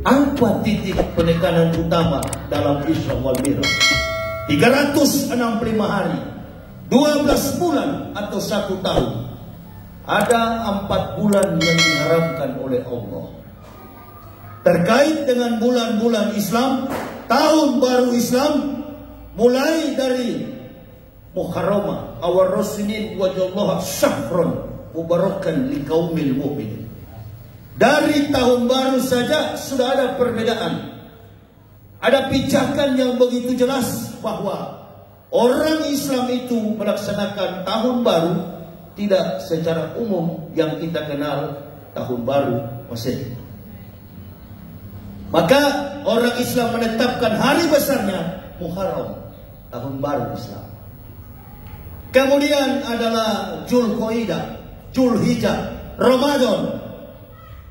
Apa titik penekanan utama dalam Isra wal Mi'raj? 365 hari, 12 bulan atau 1 tahun. Ada 4 bulan yang diharamkan oleh Allah. Terkait dengan bulan-bulan Islam, tahun baru Islam, mulai dari Muharramah, awal Rasulin wajallahu syahron mubarakan liqaumil mu'minin. Dari tahun baru saja sudah ada perbedaan. Ada pijakan yang begitu jelas bahwa orang Islam itu melaksanakan tahun baru tidak secara umum yang kita kenal tahun baru Masehi. Maka orang Islam menetapkan hari besarnya Muharram, tahun baru Islam. Kemudian adalah Zulqa'dah, Zulhijjah, Ramadan.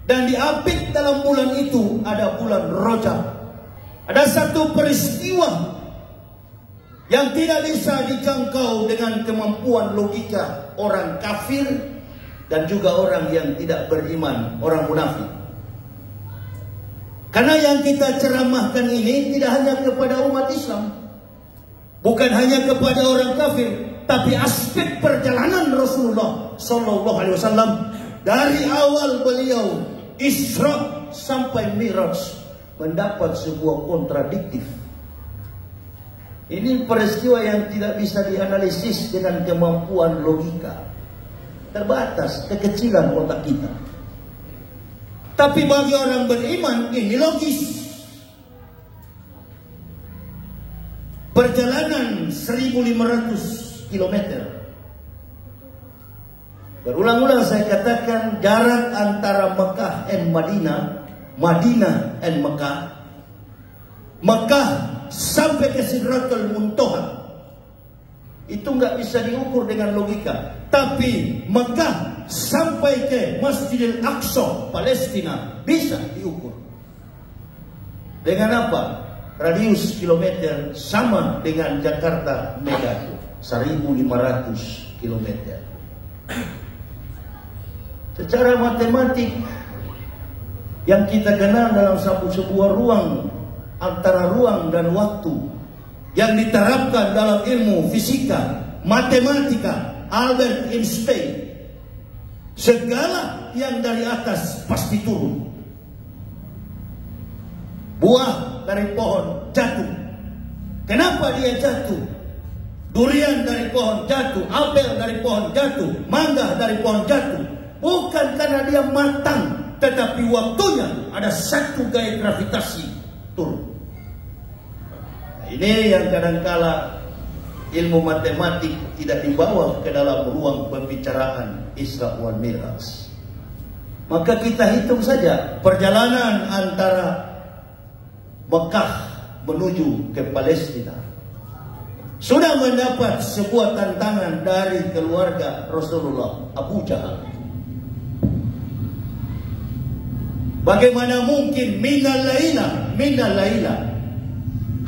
Dan diapit dalam bulan itu ada bulan Rajab. Ada satu peristiwa yang tidak bisa dijangkau dengan kemampuan logika orang kafir dan juga orang yang tidak beriman, orang munafik. Karena yang kita ceramahkan ini tidak hanya kepada umat Islam, bukan hanya kepada orang kafir, tapi aspek perjalanan Rasulullah Sallallahu Alaihi Wasallam dari awal beliau Isra sampai Mi'raj mendapat sebuah kontradiktif. Ini peristiwa yang tidak bisa dianalisis dengan kemampuan logika. Terbatas, kekecilan otak kita. Tapi bagi orang beriman ini logis. Perjalanan 1.500 km. Berulang-ulang saya katakan jarak antara Mekah dan Madinah, Madinah dan Mekah, Mekah sampai ke Sidratul Muntaha. Itu nggak bisa diukur dengan logika. Tapi Mekah sampai ke Masjidil Aqsa, Palestina, bisa diukur. Dengan apa? Radius kilometer sama dengan Jakarta Medan, 1.500 kilometer. Secara matematik yang kita kenal dalam sebuah ruang antara ruang dan waktu yang diterapkan dalam ilmu fisika, matematika, Albert Einstein, segala yang dari atas pasti turun. Buah dari pohon jatuh. Kenapa dia jatuh? Durian dari pohon jatuh, apel dari pohon jatuh, mangga dari pohon jatuh. Bukan karena dia matang, tetapi waktunya ada satu gaya gravitasi turun. Nah, ini yang kadangkala ilmu matematik tidak dibawa ke dalam ruang pembicaraan Isra wal Mi'raj. Maka kita hitung saja perjalanan antara Mekah menuju ke Palestina. Sudah mendapat sebuah tantangan dari keluarga Rasulullah, Abu Jahal. Bagaimana mungkin minal laila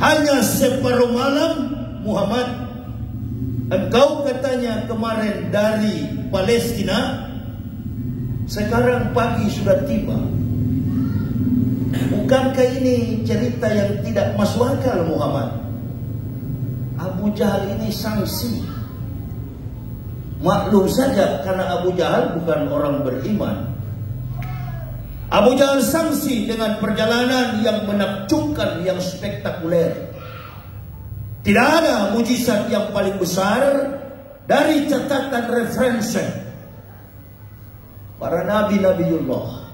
hanya separuh malam Muhammad, engkau katanya kemarin dari Palestina, sekarang pagi sudah tiba. Bukankah ini cerita yang tidak masuk akal Muhammad? Abu Jahal ini sangsi. Maklum saja karena Abu Jahal bukan orang beriman. Abu Jahal sangsi dengan perjalanan yang menakjubkan, yang spektakuler. Tidak ada mujizat yang paling besar dari catatan referensi para nabi-nabiullah.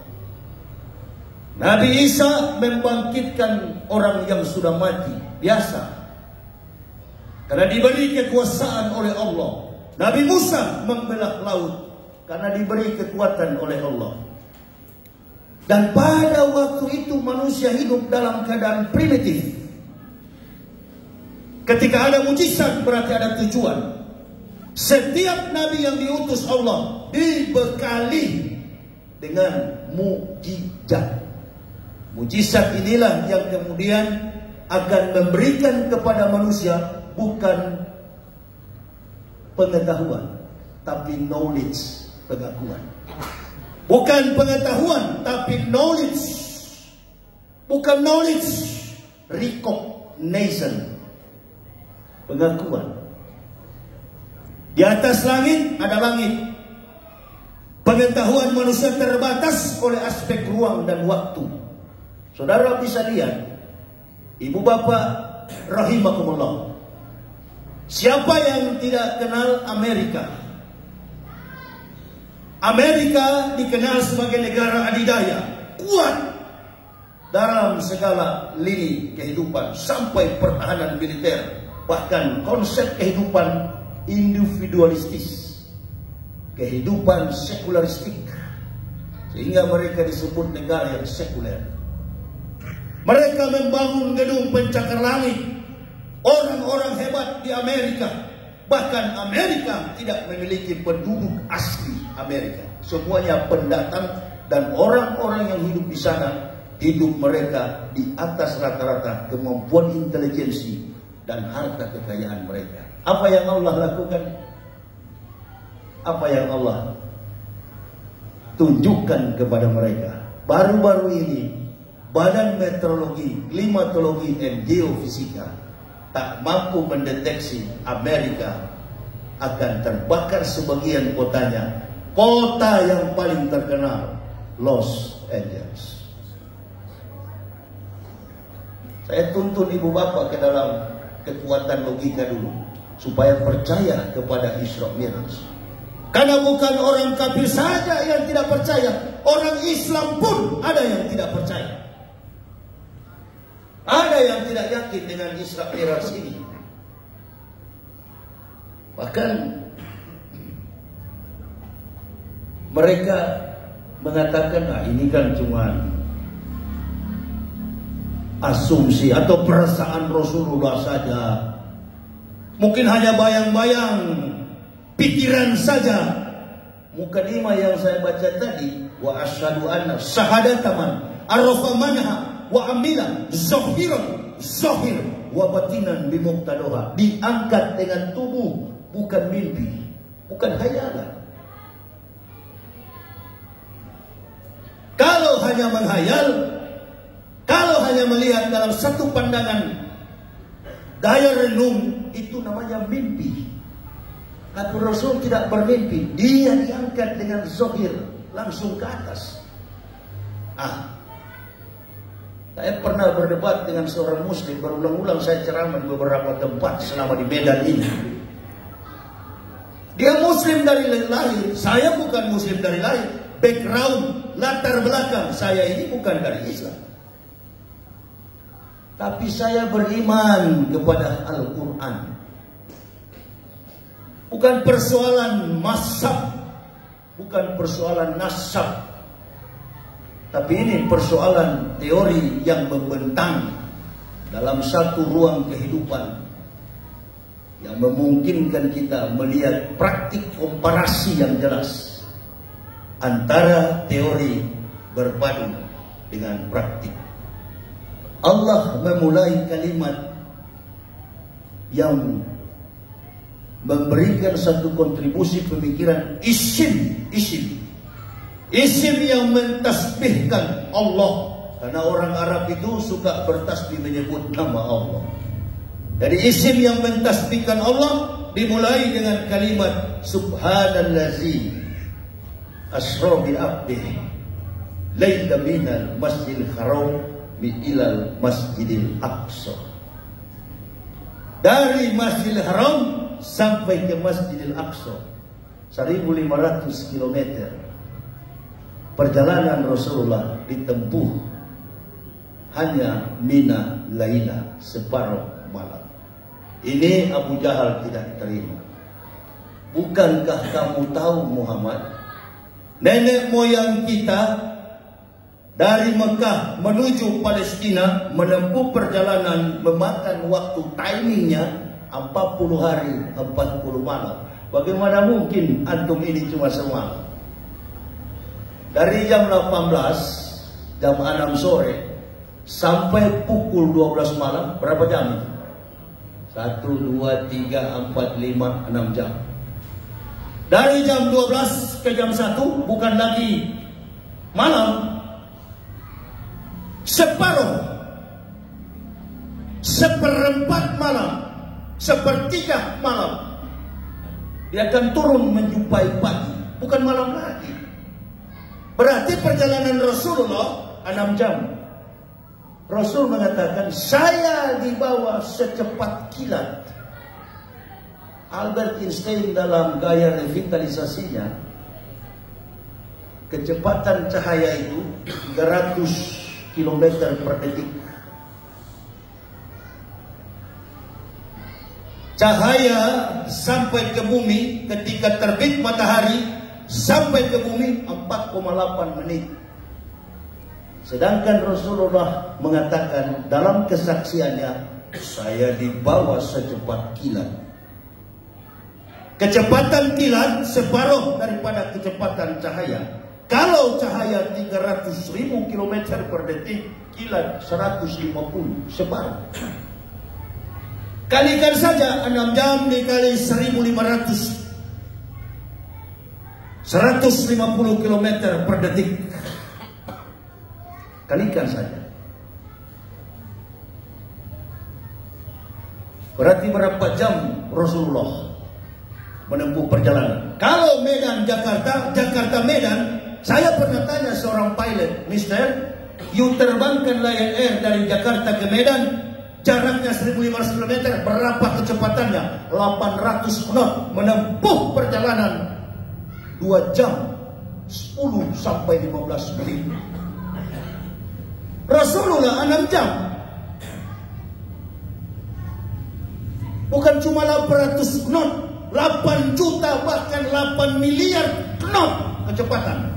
Nabi Isa membangkitkan orang yang sudah mati, biasa. Karena diberi kekuasaan oleh Allah. Nabi Musa membelah laut karena diberi kekuatan oleh Allah. Dan pada waktu itu manusia hidup dalam keadaan primitif. Ketika ada mujizat berarti ada tujuan. Setiap nabi yang diutus Allah dibekali dengan mujizat. Mujizat inilah yang kemudian akan memberikan kepada manusia bukan pengetahuan, tapi knowledge, pengetahuan. Bukan pengetahuan, tapi knowledge. bukan knowledge, recognition, pengakuan. Di atas langit ada langit. Pengetahuan manusia terbatas oleh aspek ruang dan waktu. Saudara bisa lihat, ibu bapak rahimakumullah, siapa yang tidak kenal Amerika? Amerika dikenal sebagai negara adidaya, kuat dalam segala lini kehidupan, sampai pertahanan militer, bahkan konsep kehidupan individualistis, kehidupan sekularistik, sehingga mereka disebut negara yang sekuler. Mereka membangun gedung pencakar langit. Orang-orang hebat di Amerika, bahkan Amerika tidak memiliki penduduk asli Amerika, semuanya pendatang, dan orang-orang yang hidup di sana, hidup mereka di atas rata-rata kemampuan intelijensi dan harta kekayaan mereka. Apa yang Allah lakukan? Apa yang Allah tunjukkan kepada mereka? Baru-baru ini Badan Meteorologi, Klimatologi, dan Geofisika tak mampu mendeteksi Amerika akan terbakar sebagian kotanya. Kota yang paling terkenal, Los Angeles. Saya tuntun ibu bapak ke dalam kekuatan logika dulu, supaya percaya kepada Isra Mi'raj. Karena bukan orang kafir saja yang tidak percaya, orang Islam pun ada yang tidak percaya. Ada yang tidak yakin dengan Isra Mi'raj ini. Bahkan mereka mengatakan, nah ini kan cuma asumsi atau perasaan Rasulullah saja. Mungkin hanya bayang-bayang, pikiran saja. Mukadimah yang saya baca tadi, wa asyhadu anna syahadataman arafa manha wa amila zahir wa batinan bimuqtadoha, diangkat dengan tubuh, bukan mimpi, bukan hayalan. Kalau hanya menghayal, kalau hanya melihat dalam satu pandangan daya renung, itu namanya mimpi. Tapi Rasul tidak bermimpi, dia diangkat dengan zahir, langsung ke atas. Saya pernah berdebat dengan seorang muslim, berulang-ulang saya ceramah di beberapa tempat selama di Medan ini. Dia muslim dari lahir, saya bukan muslim dari lahir. Background, latar belakang saya ini bukan dari Islam. Tapi saya beriman kepada Al-Quran. Bukan persoalan mazhab, bukan persoalan nasab, tapi ini persoalan teori yang membentang dalam satu ruang kehidupan yang memungkinkan kita melihat praktik komparasi yang jelas antara teori berpadu dengan praktik. Allah memulai kalimat yang memberikan satu kontribusi pemikiran isim yang mentasbihkan Allah, karena orang Arab itu suka bertasbih menyebut nama Allah. Dari isim yang mentasbihkan Allah dimulai dengan kalimat subhanallazi asra bi abdihi laila minal masjidil haram ilal masjidil aqsa. Dari Masjidil Haram sampai ke Masjidil Aqsa 1.500 km. Perjalanan Rasulullah ditempuh hanya mina laila, separuh malam. Ini Abu Jahal tidak terima. Bukankah kamu tahu Muhammad, nenek moyang kita dari Mekah menuju Palestina menempuh perjalanan memakan waktu timingnya 40 hari 40 malam. Bagaimana mungkin antum ini cuma semalam? Dari jam 18, jam 6 sore sampai pukul 12 malam, berapa jam? 1, 2, 3, 4, 5, 6 jam. Dari jam 12 ke jam 1 bukan lagi malam. separuh, seperempat malam, sepertiga malam, dia akan turun menjumpai pagi, bukan malam lagi. Berarti perjalanan Rasulullah 6 jam. Rasul mengatakan, saya dibawa secepat kilat. Albert Einstein dalam gaya revitalisasinya, kecepatan cahaya itu 300 km per detik. Cahaya sampai ke bumi ketika terbit matahari sampai ke bumi 4,8 menit. Sedangkan Rasulullah mengatakan dalam kesaksiannya, saya dibawa secepat kilat. Kecepatan kilat separuh daripada kecepatan cahaya. Kalau cahaya 300.000 km per detik, kilat 150, separuh. Kalikan saja 6 jam dikali 1.500, 150 km per detik. Kalikan saja. Berarti berapa jam Rasulullah menempuh perjalanan? Kalau Medan Jakarta, Jakarta Medan, saya pernah tanya seorang pilot, Mister, you terbangkan Lion Air dari Jakarta ke Medan, jaraknya 1.500 km, berapa kecepatannya? 800 knot, menempuh perjalanan 2 jam 10 sampai 15 menit. Rasulullah 6 jam. Bukan cuma 800 knot, 8 juta bahkan 8 miliar knot kecepatan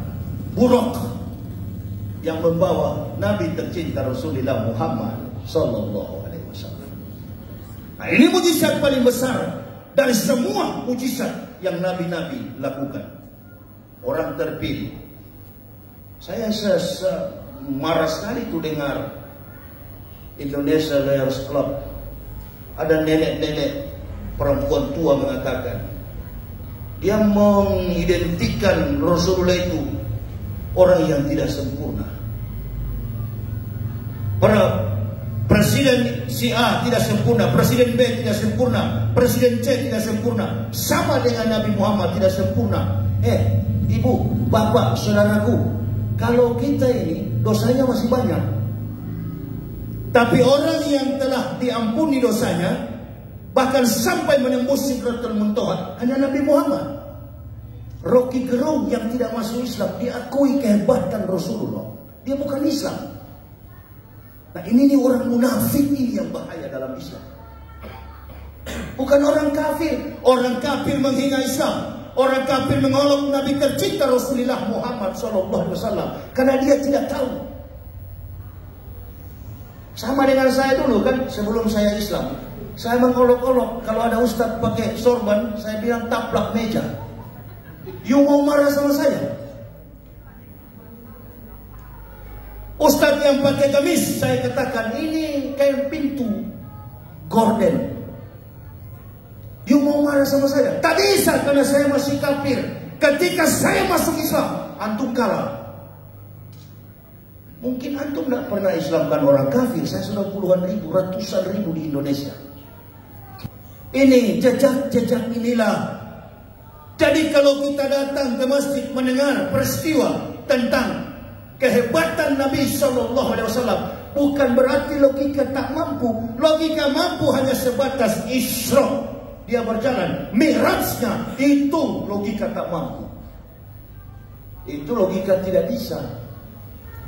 buruk yang membawa Nabi tercinta Rasulullah Muhammad sallallahu alaihi wasallam. Nah, ini mujizat paling besar dari semua mujizat yang nabi-nabi lakukan. Orang terpilih. Saya marah sekali tuh dengar Indonesia Liars Club. Ada nenek-nenek perempuan tua mengatakan, dia mengidentikan Rasulullah itu orang yang tidak sempurna. Para presiden si A tidak sempurna, presiden B tidak sempurna, presiden C tidak sempurna, sama dengan Nabi Muhammad tidak sempurna. Ibu, bapak, saudaraku, kalau kita ini dosanya masih banyak, tapi orang yang telah diampuni dosanya bahkan sampai menembus Sidratul Muntaha hanya Nabi Muhammad. Rocky Gerung yang tidak masuk Islam diakui kehebatan Rasulullah, dia bukan Islam. Nah, ini orang munafik ini yang bahaya dalam Islam. Bukan orang kafir. Orang kafir menghina Islam. Orang kafir mengolok Nabi tercinta Rasulullah Muhammad SAW karena dia tidak tahu. Sama dengan saya dulu kan, sebelum saya Islam, saya mengolok-olok kalau ada ustadz pakai sorban, saya bilang taplak meja. You mau marah sama saya? Ustadz yang pakai gamis, saya katakan ini kayak pintu gorden. You mau marah sama saya? Tak bisa, karena saya masih kafir. Ketika saya masuk Islam, antum kalah. Mungkin antum tidak pernah Islamkan orang kafir. Saya sudah puluhan ribu, ratusan ribu di Indonesia. Ini jejak-jejak inilah. Jadi kalau kita datang ke masjid mendengar peristiwa tentang kehebatan Nabi SAW, bukan berarti logika tak mampu. Logika mampu hanya sebatas Isra. Dia berjalan, mi'rajnya itu logika tak mampu. Itu logika tidak bisa.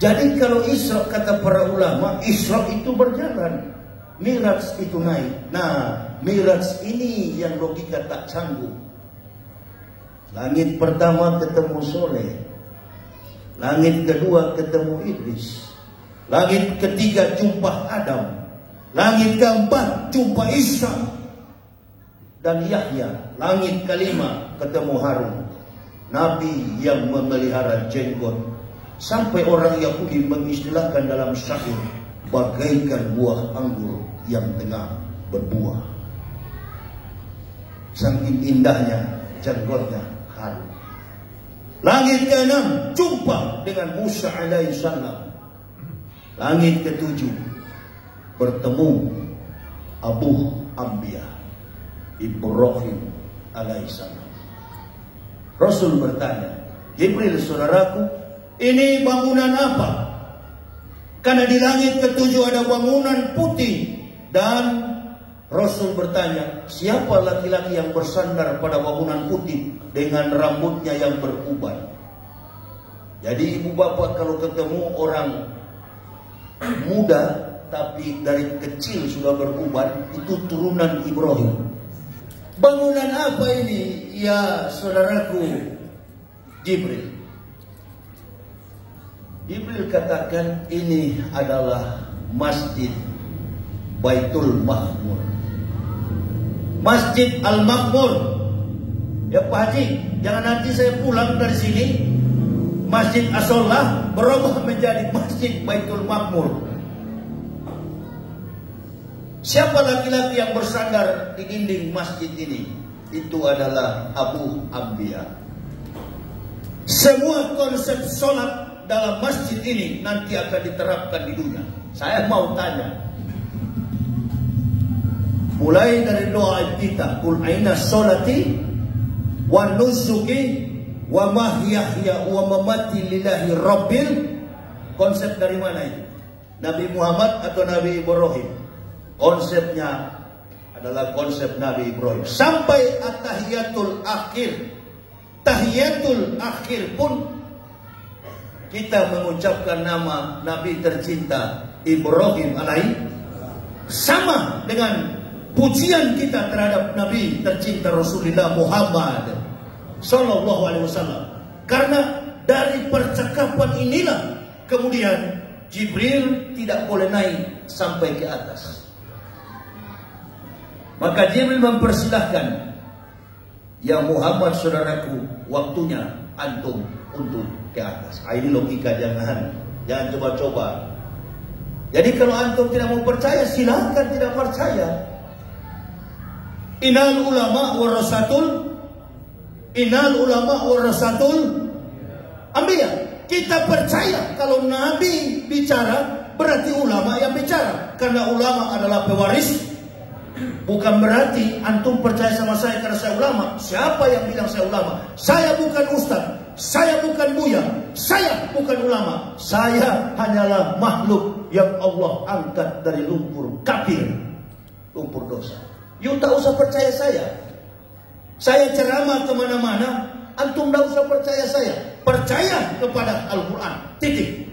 Jadi kalau Isra, kata para ulama, Isra itu berjalan, mi'raj itu naik. Nah, mi'raj ini yang logika tak sanggup. Langit pertama ketemu Soleh, langit kedua ketemu Iblis, langit ketiga jumpa Adam, langit keempat jumpa Isa dan Yahya, langit kelima ketemu Harun, Nabi yang memelihara jenggot, sampai orang Yahudi mengistilahkan dalam syair bagaikan buah anggur yang tengah berbuah. Saking indahnya jenggotnya Harun. Langit keenam jumpa dengan Musa alaihissalam. Langit ketujuh bertemu Abu Anbiya Ibrahim alaihissalam. Rasul bertanya, Jibril saudaraku, ini bangunan apa? Karena di langit ketujuh ada bangunan putih. Dan Rasul bertanya, siapa laki-laki yang bersandar pada bangunan putih dengan rambutnya yang beruban? Jadi ibu bapak kalau ketemu orang muda tapi dari kecil sudah beruban, itu turunan Ibrahim. Bangunan apa ini? Ya saudaraku, Jibril. Jibril katakan ini adalah Masjid Baitul Makmur, Masjid Al-Makmur. Ya Pak Haji, jangan nanti saya pulang dari sini Masjid As-Solah berubah menjadi Masjid Baitul Makmur. Siapa laki-laki yang bersandar di dinding masjid ini? Itu adalah Abu Anbiya. Semua konsep sholat dalam masjid ini nanti akan diterapkan di dunia. Saya mau tanya, mulai dari doa kita, Qul aina sholati wa nusuki wa mahyaya wa mamati lillahi rabbil. Konsep dari mana itu? Nabi Muhammad atau Nabi Ibrahim? Konsepnya adalah konsep Nabi Ibrahim. Sampai at-tahiyatul akhir. Tahiyatul akhir pun kita mengucapkan nama Nabi tercinta Ibrahim alaihi, sama dengan pujian kita terhadap Nabi tercinta Rasulullah Muhammad sallallahu alaihi wasallam. Karena dari percakapan inilah kemudian Jibril tidak boleh naik sampai ke atas. Maka Jibril mempersilahkan, ya Muhammad saudaraku, waktunya antum untuk ke atas. Ini logika, jangan coba-coba. Jadi kalau antum tidak mau percaya, silahkan tidak percaya. Innal ulama warasatul anbiya. Kita percaya kalau Nabi bicara berarti ulama yang bicara, karena ulama adalah pewaris. Bukan berarti antum percaya sama saya karena saya ulama. Siapa yang bilang saya ulama? Saya bukan ustaz, saya bukan buya, saya bukan ulama. Saya hanyalah makhluk yang Allah angkat dari lumpur kafir, lumpur dosa. You tak usah percaya saya. Saya ceramah kemana-mana, antum tak usah percaya saya. Percaya kepada Al-Quran, titik.